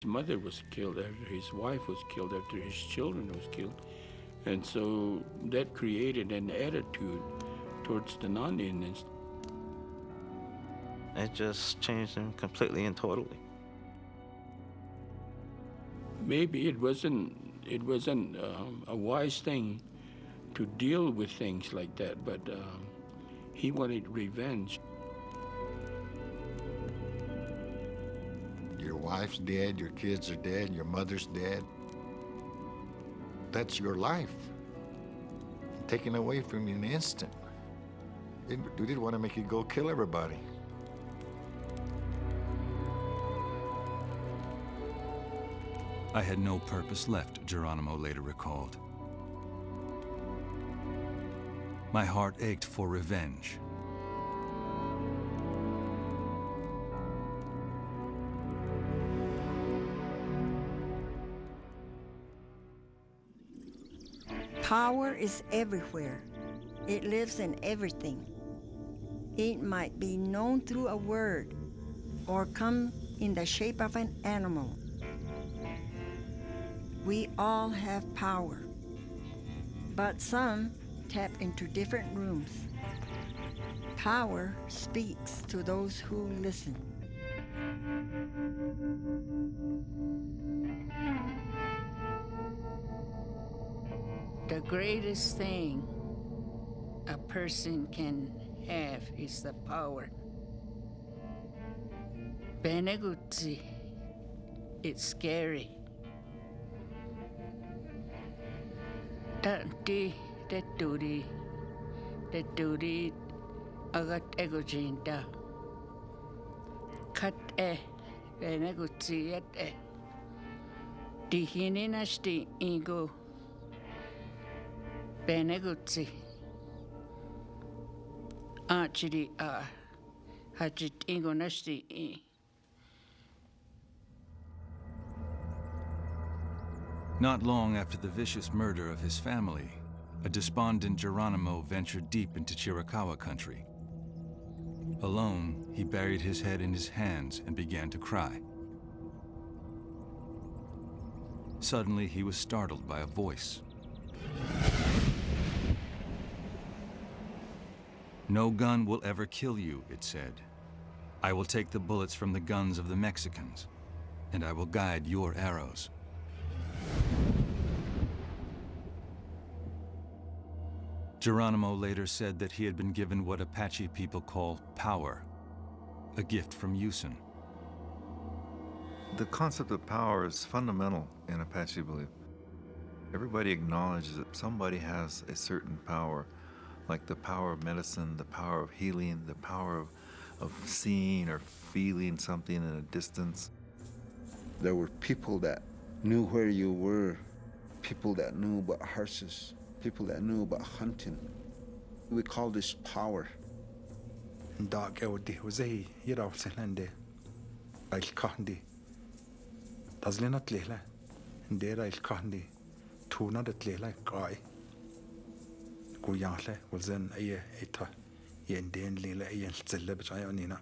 His mother was killed after his wife was killed, after his children was killed. And so that created an attitude towards the non-Indians. It just changed him completely and totally. Maybe it wasn't a wise thing to deal with things like that, but he wanted revenge. Your wife's dead, your kids are dead, your mother's dead. That's your life. Taken away from you in an instant. They didn't want to make you go kill everybody. I had no purpose left, Geronimo later recalled. My heart ached for revenge. Power is everywhere. It lives in everything. It might be known through a word or come in the shape of an animal. We all have power, but some tap into different rooms. Power speaks to those who listen. The greatest thing a person can have is the power. Beneguzzi, it's scary. The duty agat egojinta. Kat beneguzzi et Dihininashti ego beneguzzi. Archidi hajit ego nashti. Not long after the vicious murder of his family, a despondent Geronimo ventured deep into Chiricahua country. Alone, he buried his head in his hands and began to cry. Suddenly, he was startled by a voice. "No gun will ever kill you," it said. "I will take the bullets from the guns of the Mexicans, and I will guide your arrows." Geronimo later said that he had been given what Apache people call power, a gift from Usen. The concept of power is fundamental in Apache belief. Everybody acknowledges that somebody has a certain power, like the power of medicine, the power of healing, the power of seeing or feeling something in a distance. There were people that knew where you were, people that knew about horses, people that knew about hunting. We call this power. Dark Eudi was a year of Selande. I'll candy. Does not lila, and there I'll candy. Two not at lila guy. Guyale was then a eta, yen den lila yen celebration.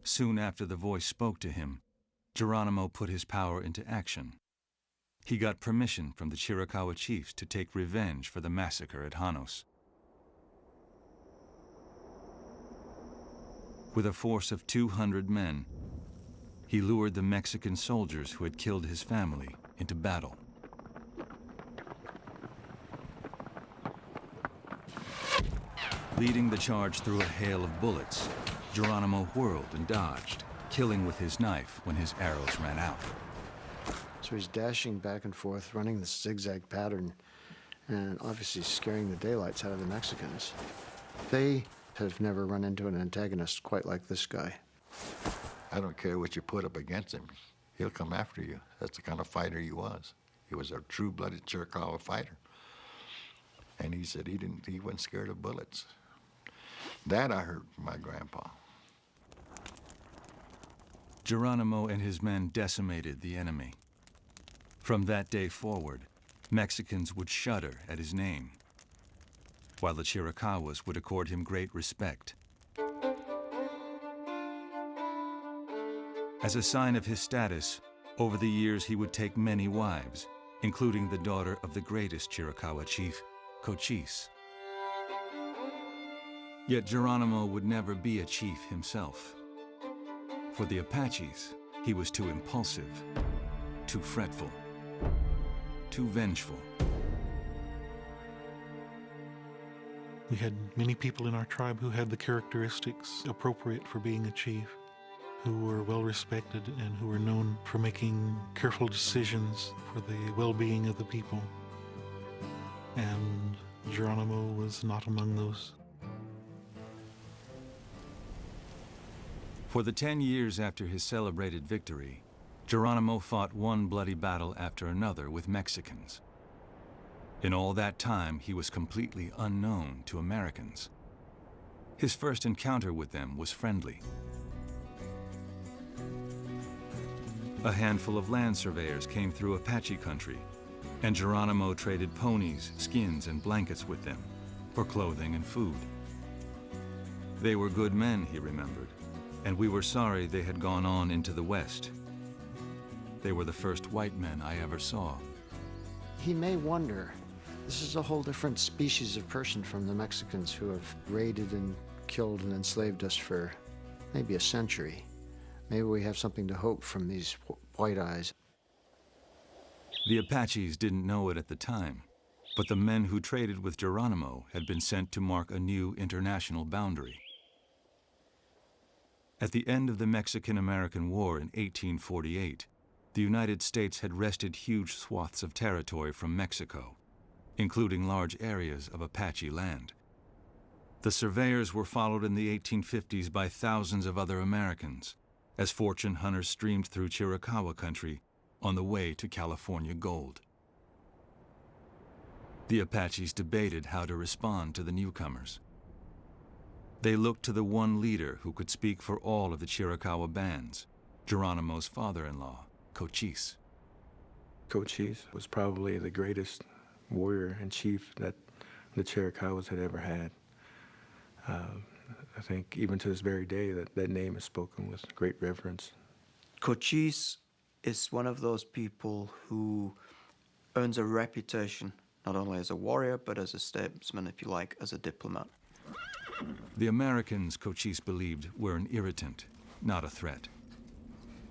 Soon after the voice spoke to him, Geronimo put his power into action. He got permission from the Chiricahua chiefs to take revenge for the massacre at Janos. With a force of 200 men, he lured the Mexican soldiers who had killed his family into battle. Leading the charge through a hail of bullets, Geronimo whirled and dodged, killing with his knife when his arrows ran out. So he's dashing back and forth, running this zigzag pattern, and obviously scaring the daylights out of the Mexicans. They have never run into an antagonist quite like this guy. I don't care what you put up against him. He'll come after you. That's the kind of fighter he was. He was a true-blooded Chiricahua fighter. And he said he wasn't scared of bullets. That I heard from my grandpa. Geronimo and his men decimated the enemy. From that day forward, Mexicans would shudder at his name, while the Chiricahuas would accord him great respect. As a sign of his status, over the years he would take many wives, including the daughter of the greatest Chiricahua chief, Cochise. Yet Geronimo would never be a chief himself. For the Apaches, he was too impulsive, too fretful, too vengeful. We had many people in our tribe who had the characteristics appropriate for being a chief, who were well respected and who were known for making careful decisions for the well-being of the people. And Geronimo was not among those. For the 10 years after his celebrated victory, Geronimo fought one bloody battle after another with Mexicans. In all that time, he was completely unknown to Americans. His first encounter with them was friendly. A handful of land surveyors came through Apache country, and Geronimo traded ponies, skins, and blankets with them for clothing and food. They were good men, he remembered, and we were sorry they had gone on into the West. They were the first white men I ever saw. He may wonder, this is a whole different species of person from the Mexicans who have raided and killed and enslaved us for maybe a century. Maybe we have something to hope from these white eyes. The Apaches didn't know it at the time, but the men who traded with Geronimo had been sent to mark a new international boundary. At the end of the Mexican-American War in 1848, the United States had wrested huge swaths of territory from Mexico, including large areas of Apache land. The surveyors were followed in the 1850s by thousands of other Americans, as fortune hunters streamed through Chiricahua country on the way to California gold. The Apaches debated how to respond to the newcomers. They looked to the one leader who could speak for all of the Chiricahua bands, Geronimo's father-in-law, Cochise. Cochise was probably the greatest warrior and chief that the Chiricahuas had ever had. I think even to this very day that name is spoken with great reverence. Cochise is one of those people who earns a reputation, not only as a warrior, but as a statesman, if you like, as a diplomat. The Americans, Cochise believed, were an irritant, not a threat.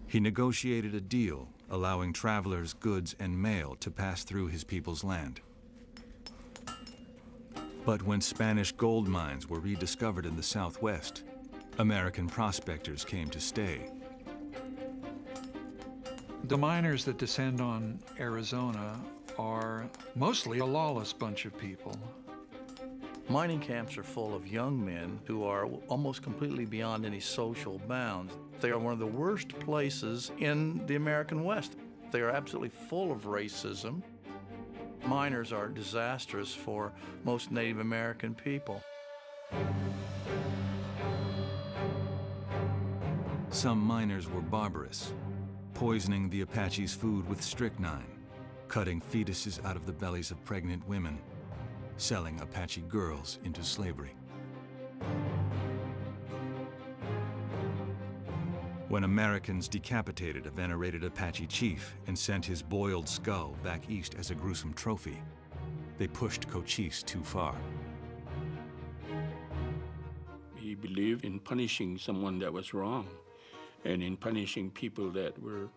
He negotiated a deal allowing travelers, goods, and mail to pass through his people's land. But when Spanish gold mines were rediscovered in the Southwest, American prospectors came to stay. The miners that descend on Arizona are mostly a lawless bunch of people. Mining camps are full of young men who are almost completely beyond any social bounds. They are one of the worst places in the American West. They are absolutely full of racism. Miners are disastrous for most Native American people. Some miners were barbarous, poisoning the Apaches' food with strychnine, cutting fetuses out of the bellies of pregnant women, selling Apache girls into slavery. When Americans decapitated a venerated Apache chief and sent his boiled skull back east as a gruesome trophy, they pushed Cochise too far. He believed in punishing someone that was wrong and in punishing people that were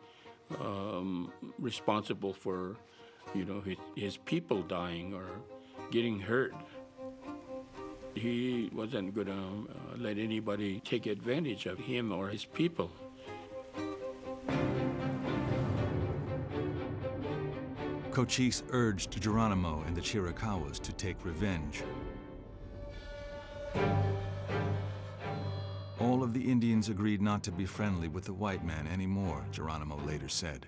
responsible for, his people dying or getting hurt. He wasn't going to let anybody take advantage of him or his people. Cochise urged Geronimo and the Chiricahuas to take revenge. All of the Indians agreed not to be friendly with the white man anymore, Geronimo later said.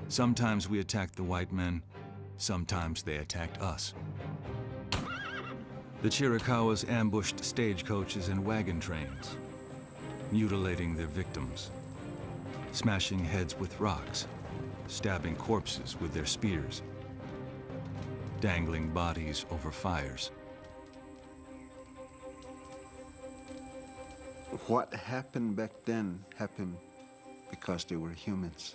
Sometimes we attacked the white men, sometimes they attacked us. The Chiricahuas ambushed stagecoaches and wagon trains, mutilating their victims, smashing heads with rocks, stabbing corpses with their spears, dangling bodies over fires. What happened back then happened because they were humans.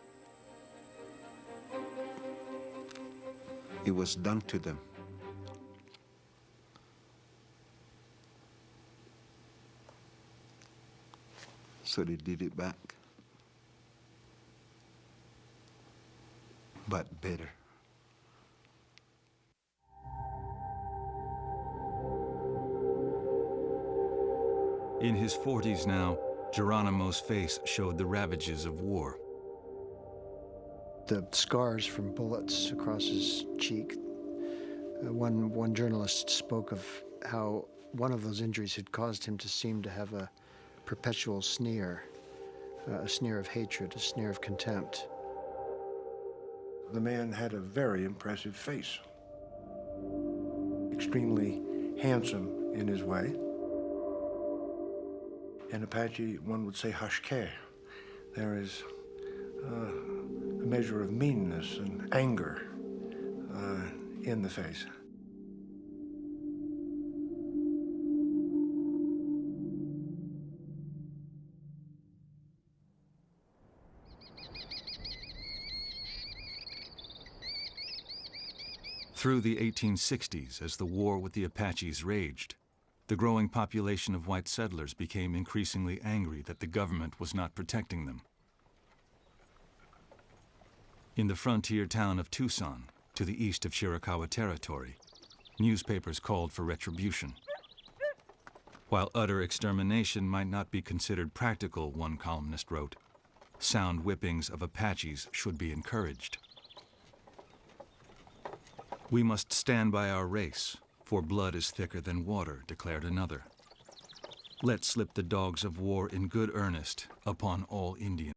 It was done to them. So they did it back. But better. In his 40s now, Geronimo's face showed the ravages of war. The scars from bullets across his cheek. One journalist spoke of how one of those injuries had caused him to seem to have a perpetual sneer, a sneer of hatred, a sneer of contempt. The man had a very impressive face. Extremely handsome in his way. In Apache, one would say hashke. There is a measure of meanness and anger in the face. Through the 1860s, as the war with the Apaches raged, the growing population of white settlers became increasingly angry that the government was not protecting them. In the frontier town of Tucson, to the east of Chiricahua Territory, newspapers called for retribution. While utter extermination might not be considered practical, one columnist wrote, sound whippings of Apaches should be encouraged. We must stand by our race, for blood is thicker than water, declared another. Let slip the dogs of war in good earnest upon all Indians.